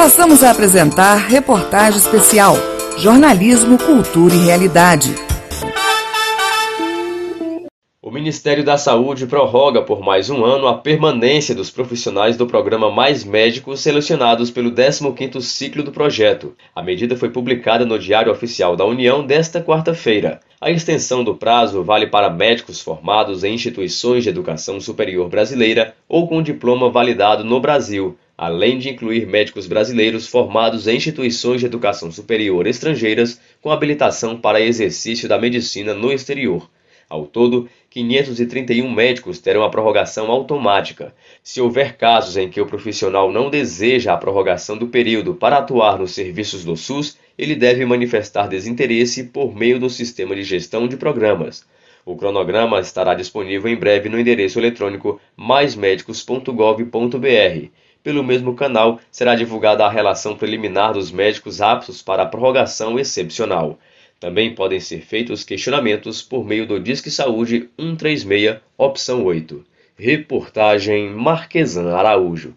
Passamos a apresentar reportagem especial Jornalismo, Cultura e Realidade. O Ministério da Saúde prorroga por mais um ano a permanência dos profissionais do programa Mais Médicos selecionados pelo 15º ciclo do projeto. A medida foi publicada no Diário Oficial da União desta quarta-feira. A extensão do prazo vale para médicos formados em instituições de educação superior brasileira ou com diploma validado no Brasil, além de incluir médicos brasileiros formados em instituições de educação superior estrangeiras com habilitação para exercício da medicina no exterior. Ao todo, 531 médicos terão a prorrogação automática. Se houver casos em que o profissional não deseja a prorrogação do período para atuar nos serviços do SUS, ele deve manifestar desinteresse por meio do Sistema de Gestão de Programas. O cronograma estará disponível em breve no endereço eletrônico maismedicos.gov.br. Pelo mesmo canal, será divulgada a relação preliminar dos médicos aptos para a prorrogação excepcional. Também podem ser feitos questionamentos por meio do Disque Saúde 136, opção 8. Reportagem Marquesan Araújo.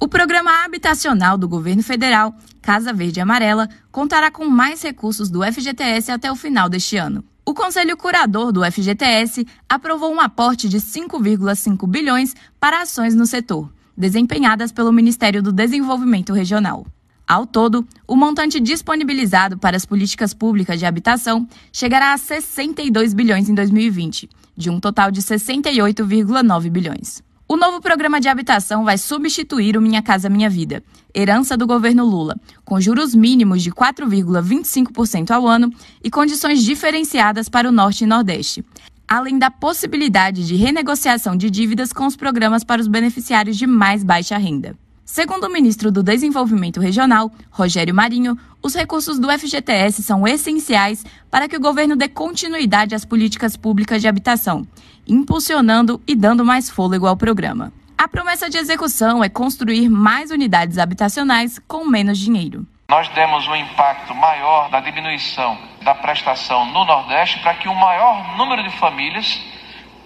O Programa Habitacional do Governo Federal, Casa Verde e Amarela, contará com mais recursos do FGTS até o final deste ano. O Conselho Curador do FGTS aprovou um aporte de 5,5 bilhões para ações no setor, desempenhadas pelo Ministério do Desenvolvimento Regional. Ao todo, o montante disponibilizado para as políticas públicas de habitação chegará a 62 bilhões em 2020, de um total de 68,9 bilhões. O novo programa de habitação vai substituir o Minha Casa Minha Vida, herança do governo Lula, com juros mínimos de 4,25% ao ano e condições diferenciadas para o Norte e Nordeste, além da possibilidade de renegociação de dívidas com os programas para os beneficiários de mais baixa renda. Segundo o ministro do Desenvolvimento Regional, Rogério Marinho, os recursos do FGTS são essenciais para que o governo dê continuidade às políticas públicas de habitação, impulsionando e dando mais fôlego ao programa. A promessa de execução é construir mais unidades habitacionais com menos dinheiro. Nós demos um impacto maior da diminuição da prestação no Nordeste para que o maior número de famílias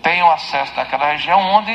tenham acesso àquela região onde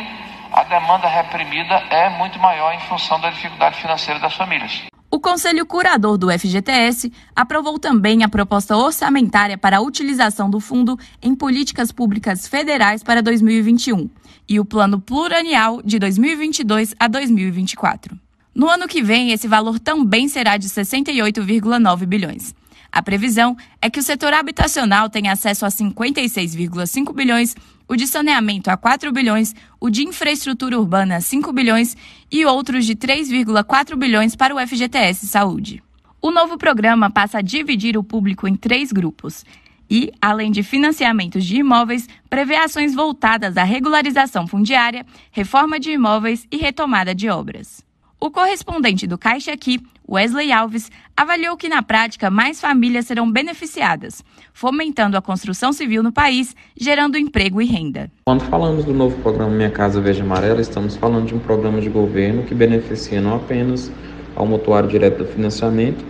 a demanda reprimida é muito maior em função da dificuldade financeira das famílias. O Conselho Curador do FGTS aprovou também a proposta orçamentária para a utilização do fundo em políticas públicas federais para 2021 e o Plano Plurianual de 2022 a 2024. No ano que vem, esse valor também será de 68,9 bilhões. A previsão é que o setor habitacional tenha acesso a 56,5 bilhões, o de saneamento a 4 bilhões, o de infraestrutura urbana a 5 bilhões e outros de 3,4 bilhões para o FGTS Saúde. O novo programa passa a dividir o público em 3 grupos e, além de financiamentos de imóveis, prevê ações voltadas à regularização fundiária, reforma de imóveis e retomada de obras. O correspondente do Caixa Aqui, Wesley Alves, avaliou que, na prática, mais famílias serão beneficiadas, fomentando a construção civil no país, gerando emprego e renda. Quando falamos do novo programa Minha Casa Verde e Amarela, estamos falando de um programa de governo que beneficia não apenas ao mutuário direto do financiamento,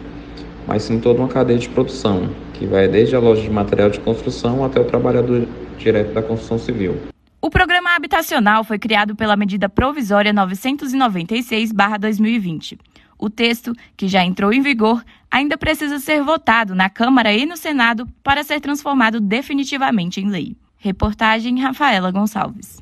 mas sim toda uma cadeia de produção, que vai desde a loja de material de construção até o trabalhador direto da construção civil. O programa habitacional foi criado pela medida provisória 996/2020. O texto, que já entrou em vigor, ainda precisa ser votado na Câmara e no Senado para ser transformado definitivamente em lei. Reportagem Rafaela Gonçalves.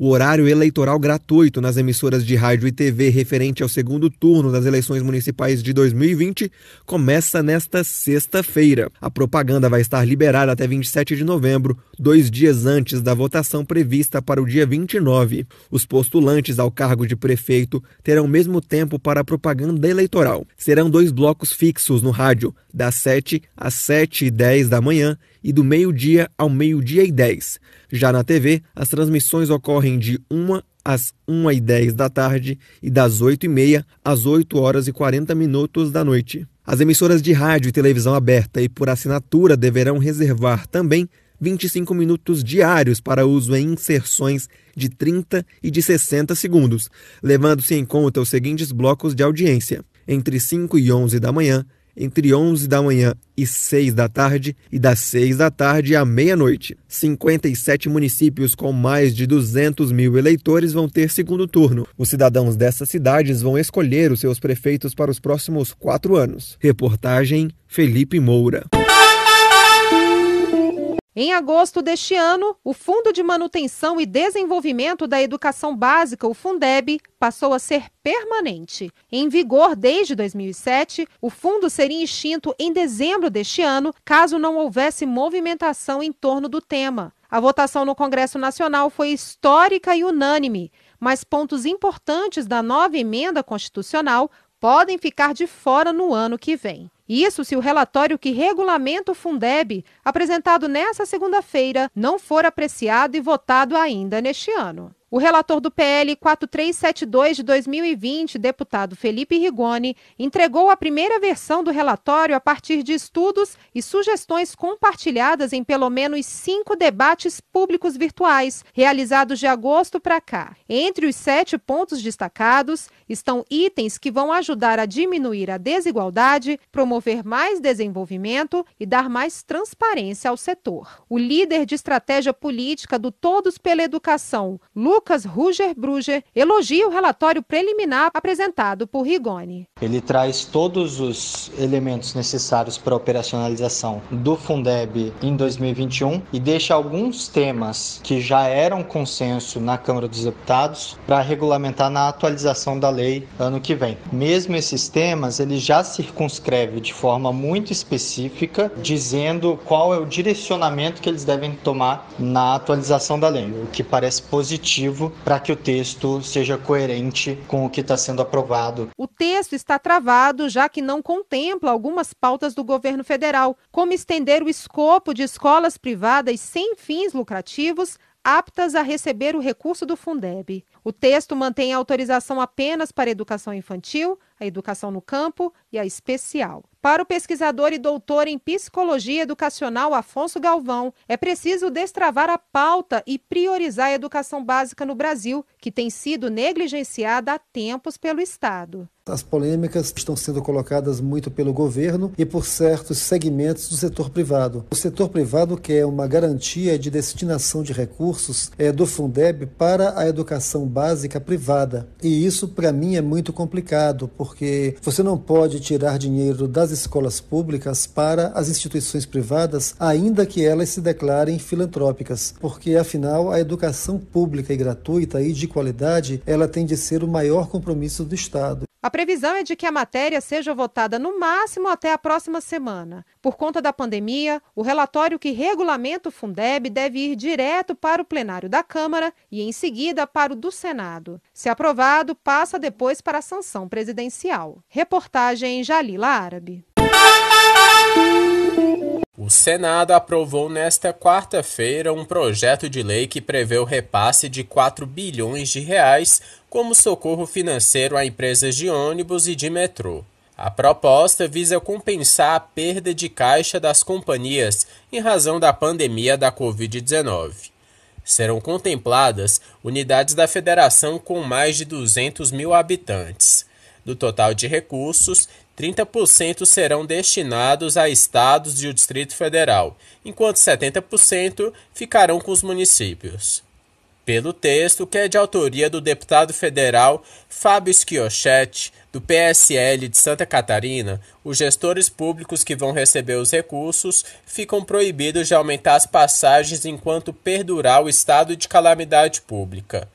O horário eleitoral gratuito nas emissoras de rádio e TV referente ao segundo turno das eleições municipais de 2020 começa nesta sexta-feira. A propaganda vai estar liberada até 27 de novembro, 2 dias antes da votação prevista para o dia 29. Os postulantes ao cargo de prefeito terão o mesmo tempo para a propaganda eleitoral. Serão 2 blocos fixos no rádio, das 7 às 7h10 da manhã e do meio-dia ao meio-dia e 10. Já na TV, as transmissões ocorrem de 1 às 1h10 da tarde e das 8h30 às 8h40 da noite. As emissoras de rádio e televisão aberta e por assinatura deverão reservar também 25 minutos diários para uso em inserções de 30 e de 60 segundos, levando-se em conta os seguintes blocos de audiência: entre 5 e 11 da manhã, entre 11 da manhã e 6 da tarde e das 6 da tarde à meia-noite. 57 municípios com mais de 200 mil eleitores vão ter segundo turno. Os cidadãos dessas cidades vão escolher os seus prefeitos para os próximos 4 anos. Reportagem Felipe Moura. Em agosto deste ano, o Fundo de Manutenção e Desenvolvimento da Educação Básica, o Fundeb, passou a ser permanente. Em vigor desde 2007, o fundo seria extinto em dezembro deste ano, caso não houvesse movimentação em torno do tema. A votação no Congresso Nacional foi histórica e unânime, mas pontos importantes da nova emenda constitucional podem ficar de fora no ano que vem. Isso se o relatório que regulamenta o Fundeb, apresentado nesta segunda-feira, não for apreciado e votado ainda neste ano. O relator do PL 4372 de 2020, deputado Felipe Rigoni, entregou a primeira versão do relatório a partir de estudos e sugestões compartilhadas em pelo menos 5 debates públicos virtuais, realizados de agosto para cá. Entre os 7 pontos destacados estão itens que vão ajudar a diminuir a desigualdade, promover mais desenvolvimento e dar mais transparência ao setor. O líder de estratégia política do Todos pela Educação, Lucas Ruger Bruger, elogia o relatório preliminar apresentado por Rigoni. Ele traz todos os elementos necessários para a operacionalização do Fundeb em 2021 e deixa alguns temas que já eram consenso na Câmara dos Deputados para regulamentar na atualização da lei ano que vem. Mesmo esses temas, ele já circunscreve de forma muito específica, dizendo qual é o direcionamento que eles devem tomar na atualização da lei, o que parece positivo para que o texto seja coerente com o que está sendo aprovado. O texto está travado, já que não contempla algumas pautas do governo federal, como estender o escopo de escolas privadas sem fins lucrativos aptas a receber o recurso do Fundeb. O texto mantém a autorização apenas para a educação infantil, a educação no campo e a especial. Para o pesquisador e doutor em psicologia educacional Afonso Galvão, é preciso destravar a pauta e priorizar a educação básica no Brasil, que tem sido negligenciada há tempos pelo Estado. As polêmicas estão sendo colocadas muito pelo governo e por certos segmentos do setor privado. O setor privado quer uma garantia de destinação de recursos do Fundeb para a educação básica privada. E isso, para mim, é muito complicado, porque você não pode tirar dinheiro das escolas públicas para as instituições privadas, ainda que elas se declarem filantrópicas, porque, afinal, a educação pública e gratuita e de qualidade, ela tem de ser o maior compromisso do Estado. A previsão é de que a matéria seja votada no máximo até a próxima semana. Por conta da pandemia, o relatório que regulamenta o Fundeb deve ir direto para o plenário da Câmara e, em seguida, para o do Senado. Se aprovado, passa depois para a sanção presidencial. Reportagem Jalila Árabe. O Senado aprovou nesta quarta-feira um projeto de lei que prevê o repasse de 4 bilhões de reais como socorro financeiro a empresas de ônibus e de metrô. A proposta visa compensar a perda de caixa das companhias em razão da pandemia da Covid-19. Serão contempladas unidades da federação com mais de 200 mil habitantes. Do total de recursos, 30% serão destinados a estados e o Distrito Federal, enquanto 70% ficarão com os municípios. Pelo texto, que é de autoria do deputado federal Fábio Schiochetti, do PSL de Santa Catarina, os gestores públicos que vão receber os recursos ficam proibidos de aumentar as passagens enquanto perdurar o estado de calamidade pública.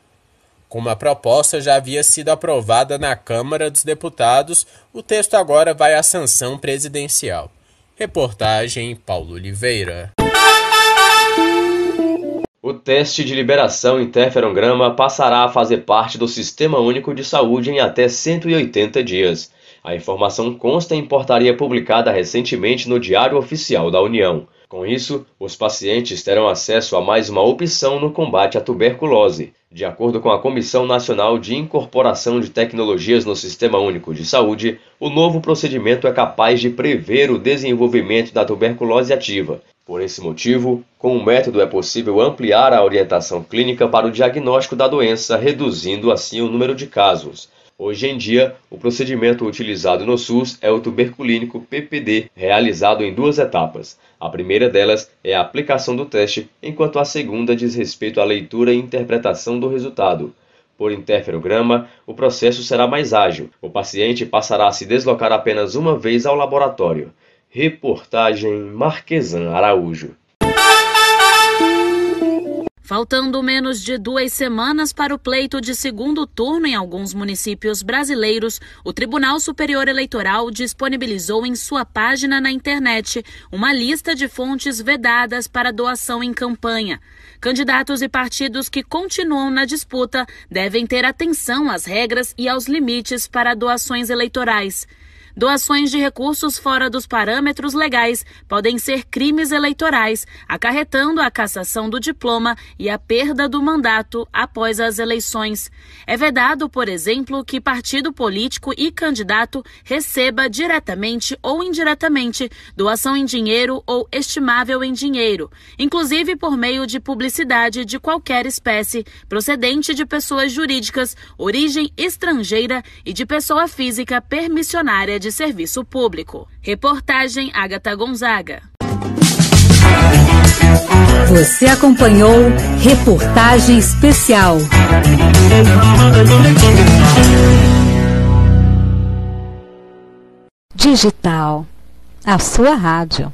Como a proposta já havia sido aprovada na Câmara dos Deputados, o texto agora vai à sanção presidencial. Reportagem Paulo Oliveira. O teste de liberação interferograma passará a fazer parte do Sistema Único de Saúde em até 180 dias. A informação consta em portaria publicada recentemente no Diário Oficial da União. Com isso, os pacientes terão acesso a mais uma opção no combate à tuberculose. De acordo com a Comissão Nacional de Incorporação de Tecnologias no Sistema Único de Saúde, o novo procedimento é capaz de prever o desenvolvimento da tuberculose ativa. Por esse motivo, com o método é possível ampliar a orientação clínica para o diagnóstico da doença, reduzindo assim o número de casos. Hoje em dia, o procedimento utilizado no SUS é o tuberculínico PPD, realizado em 2 etapas. A primeira delas é a aplicação do teste, enquanto a segunda diz respeito à leitura e interpretação do resultado. Por interferograma, o processo será mais ágil. O paciente passará a se deslocar apenas uma vez ao laboratório. Reportagem Marquesan Araújo. Faltando menos de 2 semanas para o pleito de segundo turno em alguns municípios brasileiros, o Tribunal Superior Eleitoral disponibilizou em sua página na internet uma lista de fontes vedadas para doação em campanha. Candidatos e partidos que continuam na disputa devem ter atenção às regras e aos limites para doações eleitorais. Doações de recursos fora dos parâmetros legais podem ser crimes eleitorais, acarretando a cassação do diploma e a perda do mandato após as eleições. É vedado, por exemplo, que partido político e candidato receba diretamente ou indiretamente doação em dinheiro ou estimável em dinheiro, inclusive por meio de publicidade de qualquer espécie, procedente de pessoas jurídicas, origem estrangeira e de pessoa física permissionária de serviço público. Reportagem Agatha Gonzaga. Você acompanhou Reportagem Especial. Digital, a sua rádio.